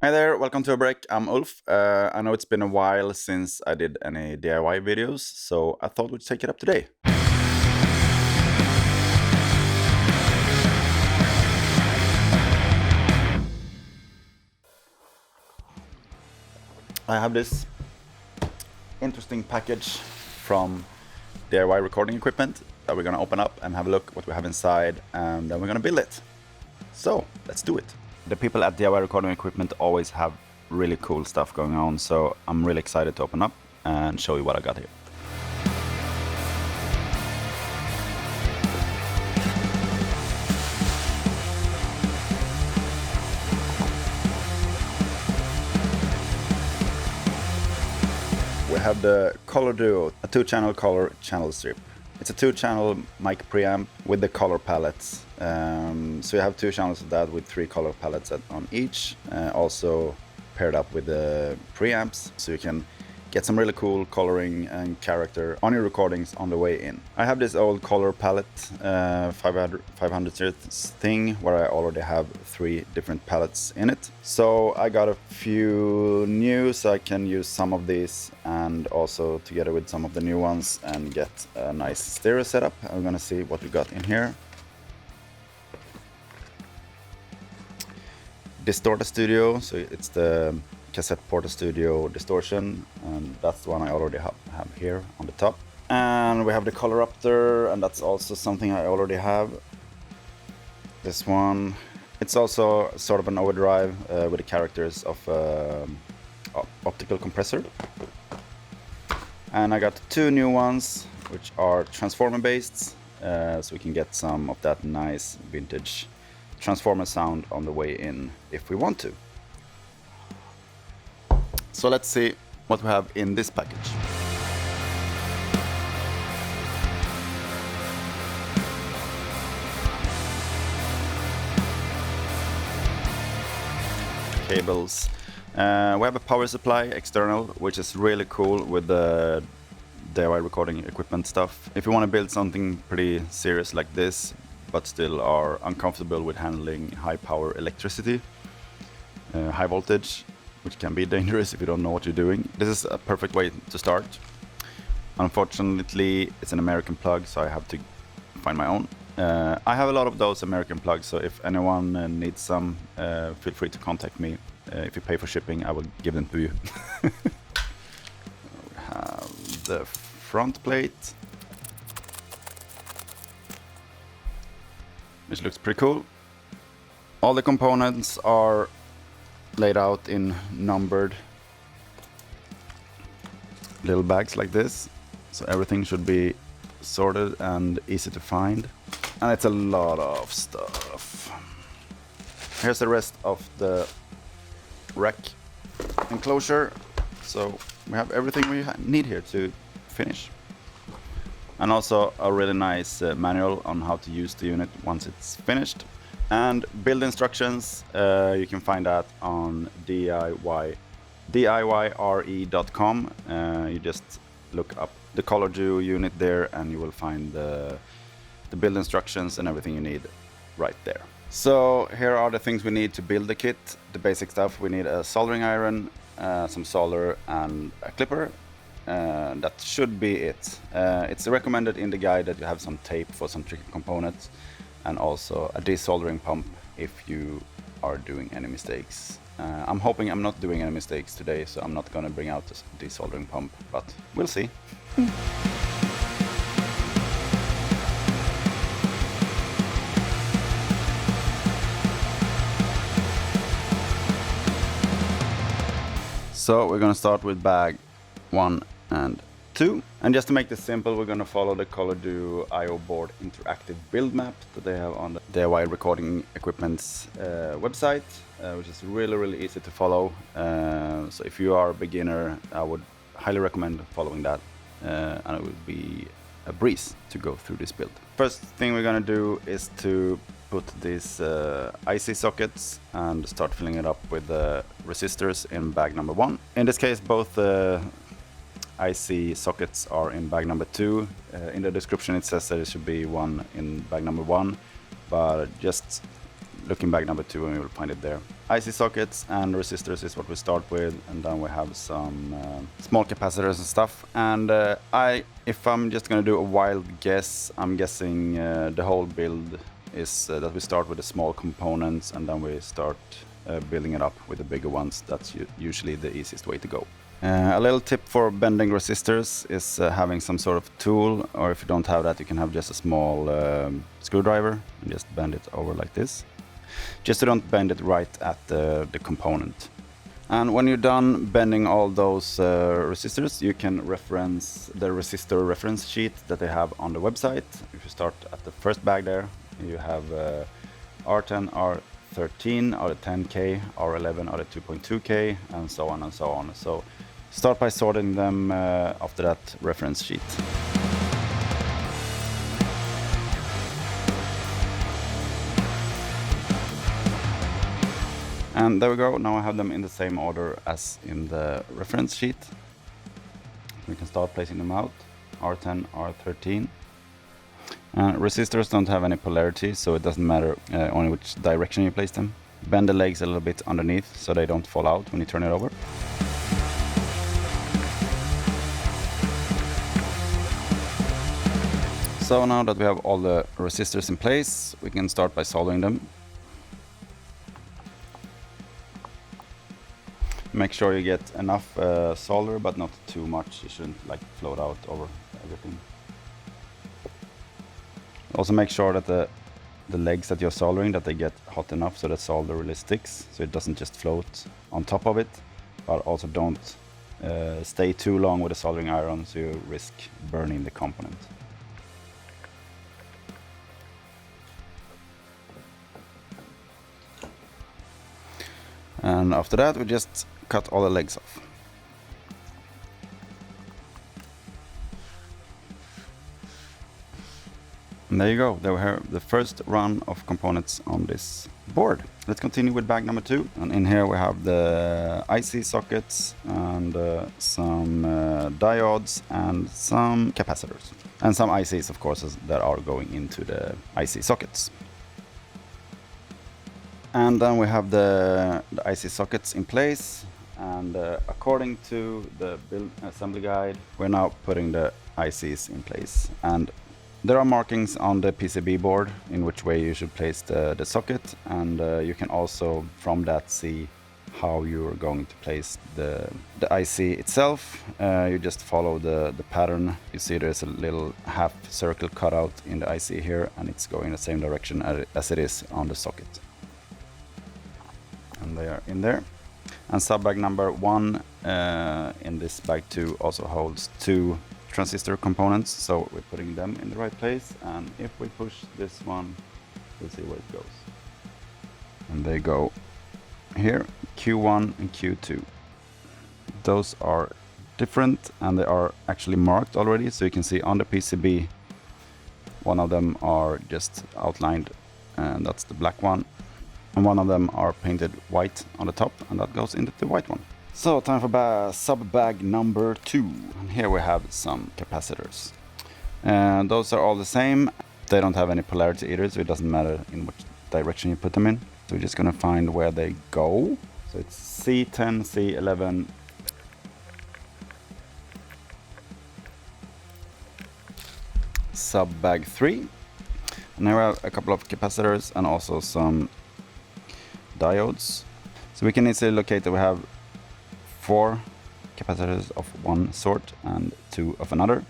Hi there, welcome to HoboRec. I'm Ulf. I know it's been a while since I did any DIY videos, so I thought we'd take it up today. I have this interesting package from DIY recording equipment that we're gonna open up and have a look what we have inside, and then we're gonna build it. So let's do it. The people at DIY recording equipment always have really cool stuff going on, so I'm really excited to open up and show you what I got here. We have the Color Duo, a 2-channel color channel strip. It's a 2-channel mic preamp with the color palettes. So you have 2 channels of that with 3 color palettes on each. Also paired up with the preamps, so you can get some really cool coloring and character on your recordings on the way in. I have this old color palette 500 series thing where I already have 3 different palettes in it. So I got a few new, so I can use some of these and also together with some of the new ones and get a nice stereo setup. I'm gonna see what we got in here. Distorter Studio, so it's the cassette Porta Studio distortion, and that's the one I already have here on the top. And we have the Coloruptor, and that's also something I already have. This one, it's also sort of an overdrive with the characters of optical compressor. And I got 2 new ones, which are transformer based, so we can get some of that nice vintage transformer sound on the way in if we want to. So let's see what we have in this package. Cables. We have a power supply external, which is really cool with the DIY recording equipment stuff. If you want to build something pretty serious like this, but still are uncomfortable with handling high power electricity, high voltage, which can be dangerous if you don't know what you're doing, this is a perfect way to start. Unfortunately, it's an American plug, so I have to find my own. I have a lot of those American plugs, so if anyone needs some, feel free to contact me. If you pay for shipping, I will give them to you. We have the front plate, which looks pretty cool. All the components are laid out in numbered little bags like this, so everything should be sorted and easy to find. And it's a lot of stuff. Here's the rest of the rack enclosure, so we have everything we need here to finish. And also a really nice manual on how to use the unit once it's finished. And build instructions, you can find that on DIYRE.com. You just look up the Color Duo unit there and you will find the build instructions and everything you need right there. So here are the things we need to build the kit. The basic stuff: we need a soldering iron, some solder and a clipper. That should be it. It's recommended in the guide that you have some tape for some tricky components, and also a desoldering pump if you are doing any mistakes. I'm hoping I'm not doing any mistakes today, so I'm not gonna bring out this desoldering pump, but we'll see. So we're gonna start with bag 1 and 2. And just to make this simple, we're gonna follow the Color Duo IO board interactive build map that they have on the DIY recording equipment's website, which is really easy to follow. So if you are a beginner, I would highly recommend following that, and it will be a breeze to go through this build. First thing we're gonna do is to put these IC sockets and start filling it up with the resistors in bag number 1. In this case, both IC sockets are in bag number 2. In the description it says that it should be one in bag number 1, but just look in bag number 2 and you will find it there. IC sockets and resistors is what we start with, and then we have some small capacitors and stuff. And if I'm just gonna do a wild guess, I'm guessing the whole build is that we start with the small components and then we start building it up with the bigger ones. That's usually the easiest way to go. A little tip for bending resistors is having some sort of tool, or if you don't have that, you can have just a small screwdriver and just bend it over like this. Just so don't bend it right at the component. And when you're done bending all those resistors, you can reference the resistor reference sheet that they have on the website. If you start at the first bag there, you have R10, R13, R10K, R11, R2.2K, and so on and so on. So start by sorting them after that reference sheet. And there we go, now I have them in the same order as in the reference sheet. We can start placing them out, R10, R13. Resistors don't have any polarity, so it doesn't matter only which direction you place them. Bend the legs a little bit underneath so they don't fall out when you turn it over. So now that we have all the resistors in place, we can start by soldering them. Make sure you get enough solder, but not too much. You shouldn't like float out over everything. Also make sure that the legs that you're soldering, that they get hot enough so that solder really sticks, so it doesn't just float on top of it. But also don't stay too long with the soldering iron, so you risk burning the component. And after that, we just cut all the legs off. And there you go, there we have the first run of components on this board. Let's continue with bag number 2. And in here we have the IC sockets and some diodes and some capacitors. And some ICs, of course, that are going into the IC sockets. And then we have the IC sockets in place, and according to the build assembly guide, we're now putting the ICs in place. And there are markings on the PCB board in which way you should place the socket, and you can also from that see how you're going to place the IC itself. You just follow the pattern. You see there's a little half circle cut out in the IC here, and it's going the same direction as it is on the socket. And they are in there. And sub bag number 1 in this bag 2 also holds 2 transistor components, so we're putting them in the right place. And if we push this one, we'll see where it goes. And they go here, Q1 and Q2. Those are different and they are actually marked already, so you can see on the PCB one of them are just outlined, and that's the black one. And one of them are painted white on the top, and that goes into the white one. So time for sub bag number 2. And here we have some capacitors. And those are all the same. They don't have any polarity either, so it doesn't matter in which direction you put them in. So we're just gonna find where they go. So it's C10, C11, sub bag 3. And here we have a couple of capacitors and also some diodes. So we can easily locate that we have 4 capacitors of one sort and 2 of another.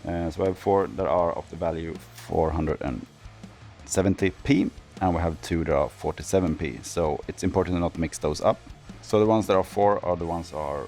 So we have 4 that are of the value 470p, and we have 2 that are 47p. So it's important to not mix those up. So the ones that are 4 are the ones that are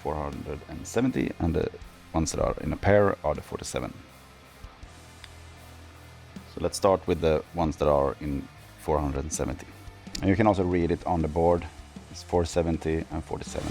470, and the ones that are in a pair are the 47. So let's start with the ones that are in 470. And you can also read it on the board. It's 470 and 47.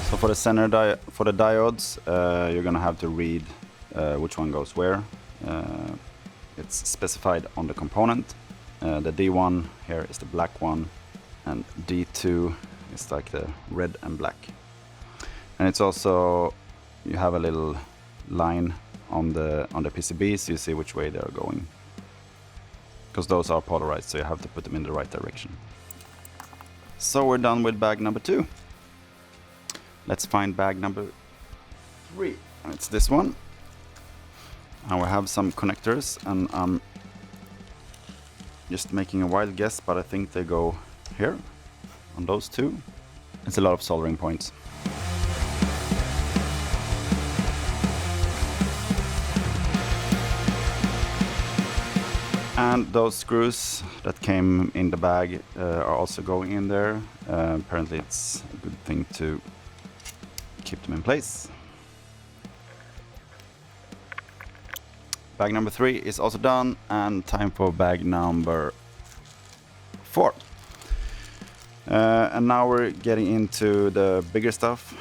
So for the center for the diodes, you're gonna have to read which one goes where. It's specified on the component. The D1 here is the black one, and D2 is like the red and black. And it's also, you have a little line on the PCB so you see which way they are going. Because those are polarized, so you have to put them in the right direction. So we're done with bag number 2. Let's find bag number 3. It's this one. And we have some connectors, and I'm just making a wild guess, but I think they go here on those two. It's a lot of soldering points. And those screws that came in the bag are also going in there. Apparently it's a good thing to keep them in place. Bag number 3 is also done, and time for bag number 4. And now we're getting into the bigger stuff,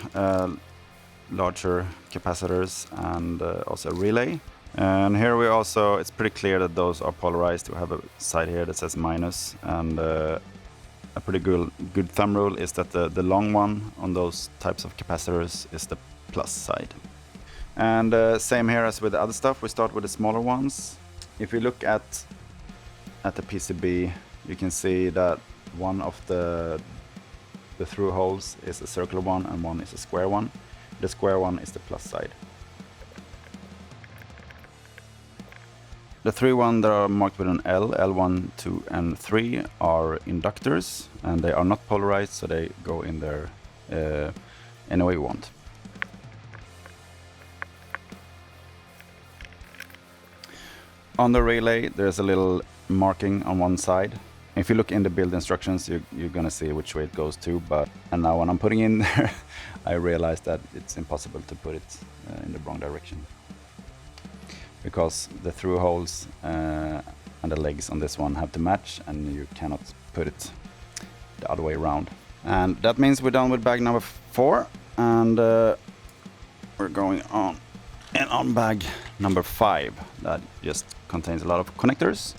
larger capacitors and also a relay. And here we also, it's pretty clear that those are polarized. We have a side here that says minus, and a pretty good thumb rule is that the long one on those types of capacitors is the plus side. And same here as with the other stuff, we start with the smaller ones. If you look at the PCB, you can see that one of the through holes is a circular one and one is a square one. The square one is the plus side. The 3 ones that are marked with an L, L1, 2 and 3 are inductors, and they are not polarized, so they go in there any way you want. On the relay, there's a little marking on one side. If you look in the build instructions, you're gonna see which way it goes to, and now when I'm putting in there, I realized that it's impossible to put it in the wrong direction. Because the through holes and the legs on this one have to match, and you cannot put it the other way around. And that means we're done with bag number 4, and we're going on bag number 5 that just contains a lot of connectors.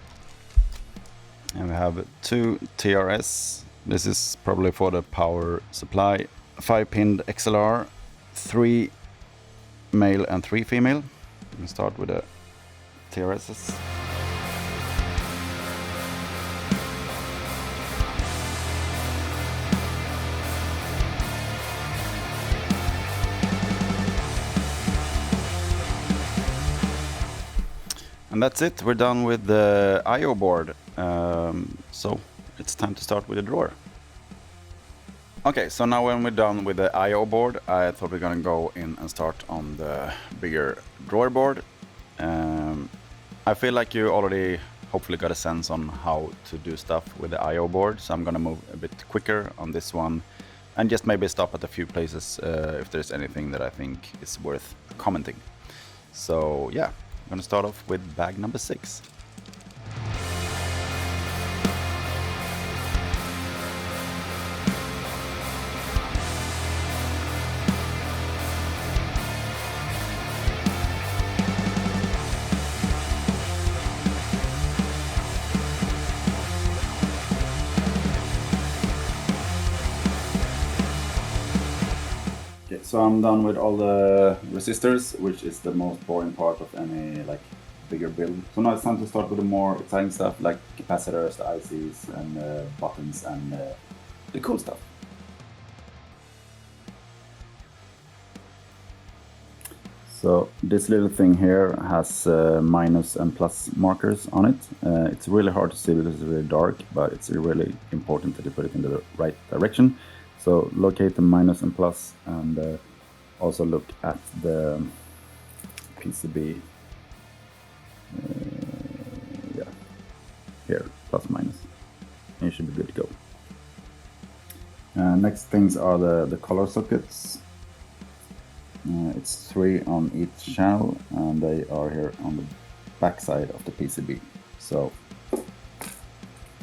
And we have 2 TRS. This is probably for the power supply. 5-pinned XLR, 3 male and 3 female. We start with the TRSs. And that's it, we're done with the I/O board. So it's time to start with the drawer. Okay, so now when we're done with the I/O board, I thought we're gonna go in and start on the bigger drawer board. I feel like you already hopefully got a sense on how to do stuff with the I/O board, so I'm gonna move a bit quicker on this one and just maybe stop at a few places if there's anything that I think is worth commenting. So yeah, I'm gonna start off with bag number 6. So I'm done with all the resistors, which is the most boring part of any like bigger build. So now it's time to start with the more exciting stuff like capacitors, the ICs, and buttons, and the cool stuff. So this little thing here has minus and plus markers on it. It's really hard to see because it's really dark, but it's really important that you put it in the right direction. So locate the minus and plus, and also look at the PCB. Yeah, here, plus minus. And you should be good to go. Next things are the color sockets. It's 3 on each channel, and they are here on the back side of the PCB. So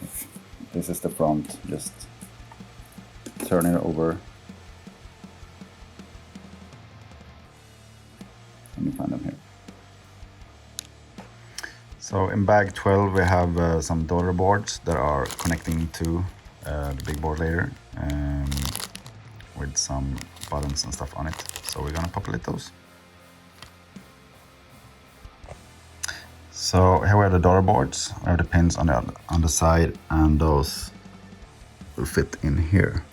if this is the front, just turn it over and you find them here. So in bag 12 we have some daughter boards that are connecting to the big board later, with some buttons and stuff on it. So we're gonna populate those. So here we have the daughter boards. We have the pins on the side, and those will fit in here.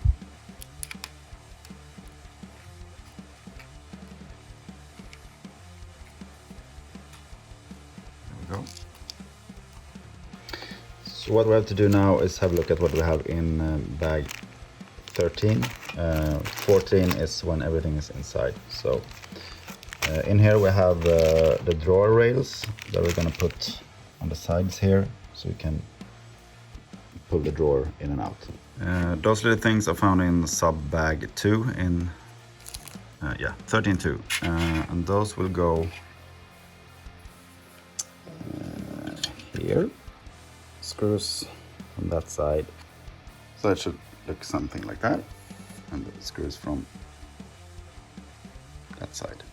There we go. So what we have to do now is have a look at what we have in bag 13. 14 is when everything is inside. So in here we have the drawer rails that we're gonna put on the sides here, so you can pull the drawer in and out. Those little things are found in sub bag 2 in 13.2, and those will go here. Screws on that side, so it should look something like that, and the screws from that side.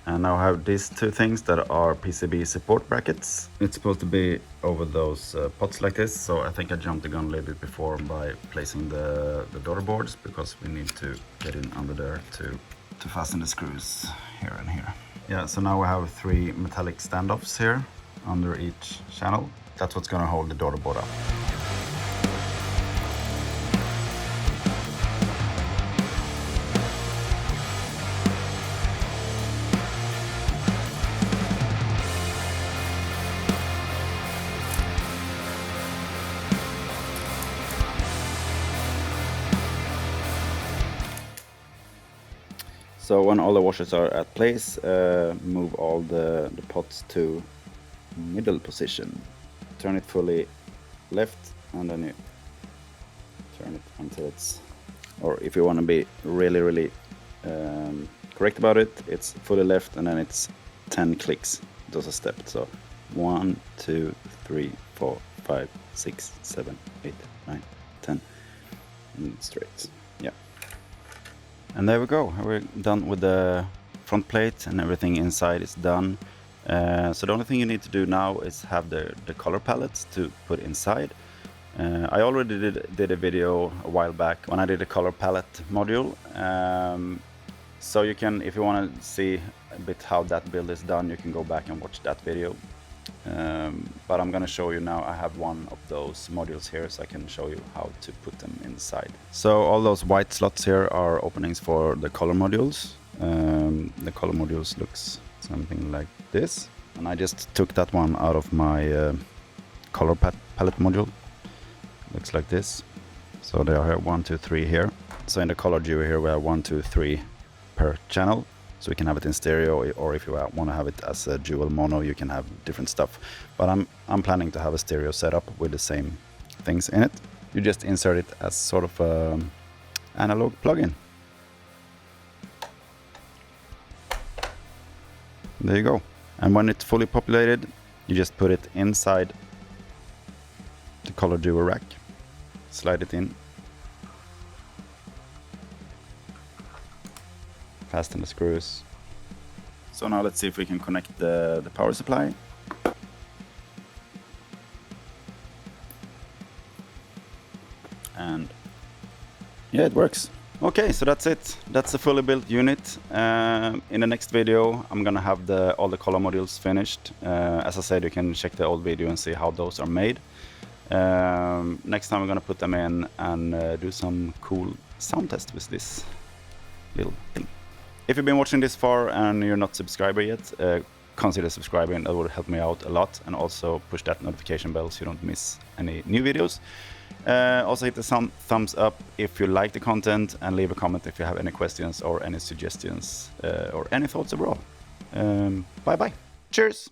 And now I have these two things that are PCB support brackets. It's supposed to be over those pots like this, so I think I jumped the gun a little bit before by placing the daughter boards, because we need to get in under there to fasten the screws here and here. Yeah, so now we have 3 metallic standoffs here under each channel. That's what's gonna hold the daughter board up. So when all the washers are at place, move all the pots to middle position. Turn it fully left, and then you turn it until it's, or if you want to be really correct about it, it's fully left, and then it's 10 clicks. Those are stepped. So 1, 2, 3, 4, 5, 6, 7, 8, 9, 10, and straight. Yeah. And there we go. We're done with the front plate, and everything inside is done. So the only thing you need to do now is have the color palettes to put inside. I already did a video a while back when I did a color palette module. So you can, if you want to see a bit how that build is done, you can go back and watch that video. But I'm gonna show you now. I have one of those modules here, so I can show you how to put them inside. So all those white slots here are openings for the color modules. The color modules looks something like this, and I just took that one out of my color palette module. Looks like this. So they are here 1, 2, 3 here. So in the color duo here we have 1, 2, 3 per channel. So we can have it in stereo, or if you want to have it as a dual mono, you can have different stuff. But I'm planning to have a stereo setup with the same things in it. You just insert it as sort of an analog plug-in. There you go. And when it's fully populated, you just put it inside the color duo rack. Slide it in. Fasten the screws. So now let's see if we can connect the power supply. And yeah, it works. Okay, so that's it. That's a fully built unit. In the next video, I'm gonna have all the color modules finished. As I said, you can check the old video and see how those are made. Next time, I'm gonna put them in and do some cool sound test with this little thing. If you've been watching this far and you're not a subscriber yet, consider subscribing. That would help me out a lot, and also push that notification bell so you don't miss any new videos. Also hit the thumbs up if you like the content, and leave a comment if you have any questions or any suggestions or any thoughts overall. Bye bye. Cheers.